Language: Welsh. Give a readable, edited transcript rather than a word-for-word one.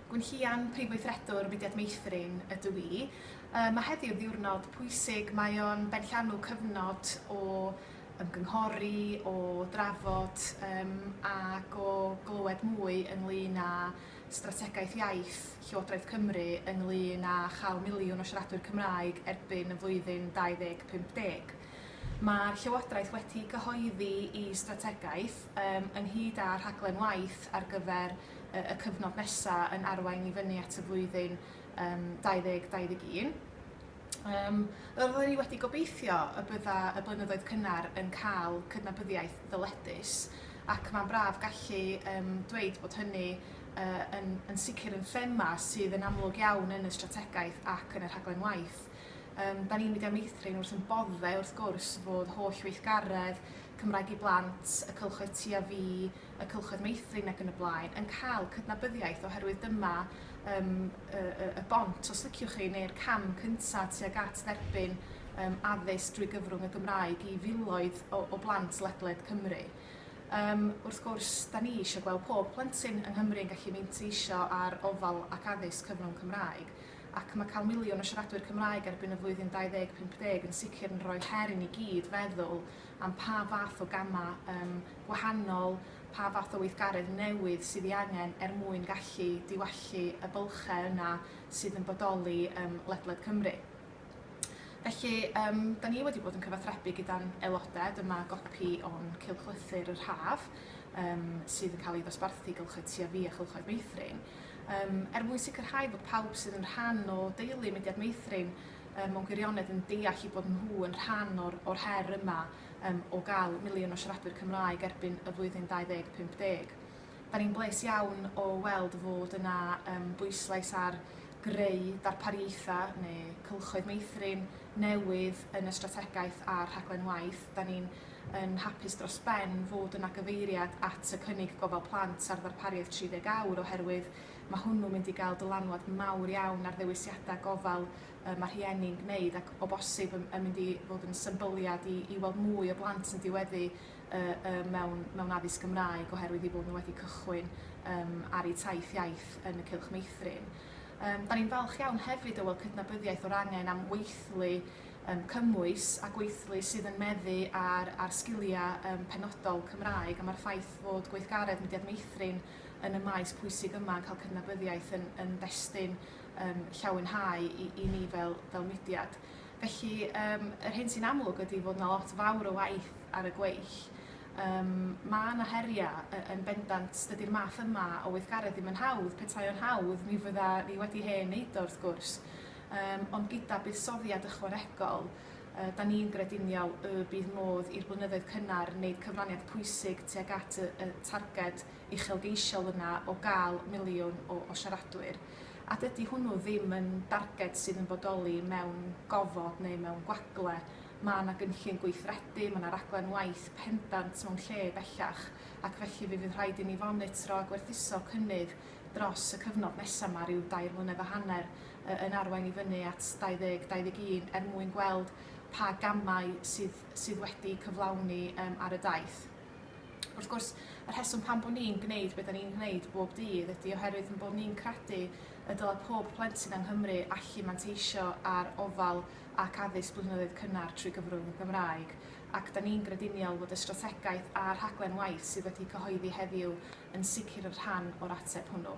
Gwenllian Prifweithredwr Mudiad Meithrin ydw i. Mae heddiw ddiwrnod pwysig, mae o'n benllanw cyfnod o ymgynghori, o drafod ac o glywed mwy ynglyn â strategaeth iaith Llywodraeth Cymru ynglyn â chael miliwn o siaradwyr Cymraeg erbyn y flwyddyn 2050. Mae'r Llywodraeth wedi cyhoeddi i strategaeth ynghyd â rhaglen waith ar gyfer y cyfnod nesaf yn arwain i fyny at y flwyddyn 2021. Roeddwn ni wedi gobeithio y bydda y blynyddoedd cynnar yn cael cydnabyddiaeth ddyledus, ac mae'n braf gallu dweud bod hynny yn sicr yn thema sydd yn amlwg iawn yn y strategaeth ac yn y rhaglen waith. Da ni'n Mudiad Meithrin wrth yn bodde wrth gwrs fod holl weithgaredd Cymraeg i blant, y Cylchoedd TAV, y Cylchoedd Meithrin ac yn y blaen yn cael cydnabyddiaeth oherwydd dyma y bont, os liciwch chi, neu'r cam cyntaf tuag at dderbyn addysg drwy gyfrwng y Gymraeg i filoedd o blant ledled Cymru. Wrth gwrs, da ni eisiau gweld pob plentyn yng Nghymru yn gallu meinteisio ar ofal ac addysg cyfrwng Cymraeg, ac mae cael miliwn o siaradwyr Cymraeg erbyn y flwyddyn 2050 yn sicr yn rhoi her i ni gyd feddwl am pa fath o gama gwahanol, pa fath o weithgaredd newydd sydd ei angen mwyn gallu diwallu y bylchau yna sydd yn bodoli ledled Cymru. Felly, da ni wedi bod yn cyfathrebu gyda'n aelodau. Dyma gopi o'n cylchlythyr yr Haf sydd yn cael ei ddosbarthu Cylchoedd TAV a Chylchoedd Meithrin. Mwyn sicrhau bod pawb sydd yn rhan o deulu Mudiad Meithrin mewn gwirionedd yn deall i bod nhw yn rhan o'r her yma o gael miliwn o siaradwyr Cymraeg erbyn y flwyddyn 2050. Da ni'n bles iawn o weld fod yna bwyslais ar greu darpariaethau neu Cylchoedd Meithrin newydd yn y strategaeth a'r rhaglen waith. Da ni'n hapus dros ben fod yna gyfeiriad at y cynnig gofal plant ar ddarpariaeth 30 awr oherwydd mae hwnnw'n mynd i gael dylanwad mawr iawn ar ddewisiadau gofal mae rhieni'n gwneud, ac o bosib yn mynd i fod yn symboliad i weld mwy o blant yn diweddu mewn addysg Gymraeg oherwydd i bod nhw wedi cychwyn ar eu taith iaith yn y Cylch Meithrin. Da ni'n falch iawn hefyd o weld cydnabyddiaeth o'r angen am weithlu cymwys a gweithlu sydd yn meddu ar sgiliau penodol Cymraeg, a mae'r ffaith fod gweithgaredd Mudiad Meithrin yn y maes pwysig yma yn cael cydnabyddiaeth yn destun llawenhau i ni fel mudiad. Felly, yr hyn sy'n amlwg ydy fod yna lot fawr o waith ar y gweill. Mae yna heriau yn bendant, dydy'r math yma o weithgaredd ddim yn hawdd. Petai o'n hawdd, mi fydda ni wedi hen neud wrth gwrs. Ond gyda buddsoddiad ychwanegol, da ni'n grediniol y bydd modd i'r blynyddoedd cynnar wneud cyfraniad pwysig tuag at y targed uchelgeisiol yna o gael miliwn o siaradwyr. A dydy hwnnw ddim yn darged sydd yn bodoli mewn gofod neu mewn gwagle. Mae yna gynllun gweithredu, mae yna raglen waith pendant mewn lle bellach, ac felly fydd rhaid i ni fonitro a gwerthuso cynnydd dros y cyfnod nesaf yma, rhyw 2 mlynedd a hanner yn arwain i fyny at 2021 mwyn gweld pa gamau sydd wedi cyflawni ar y daith. Wrth gwrs, y rheswm pam bod ni'n gwneud beth ni'n gwneud bob dydd ydy oherwydd bod ni'n credu y dylai pob plentyn yng Nghymru allu manteisio ar ofal ac addysg blynyddoedd cynnar trwy gyfrwng y Gymraeg, ac da ni'n grediniol fod y strategaeth a'r rhaglen waith sydd wedi cyhoeddi heddiw yn sicr yn rhan o'r ateb hwnnw.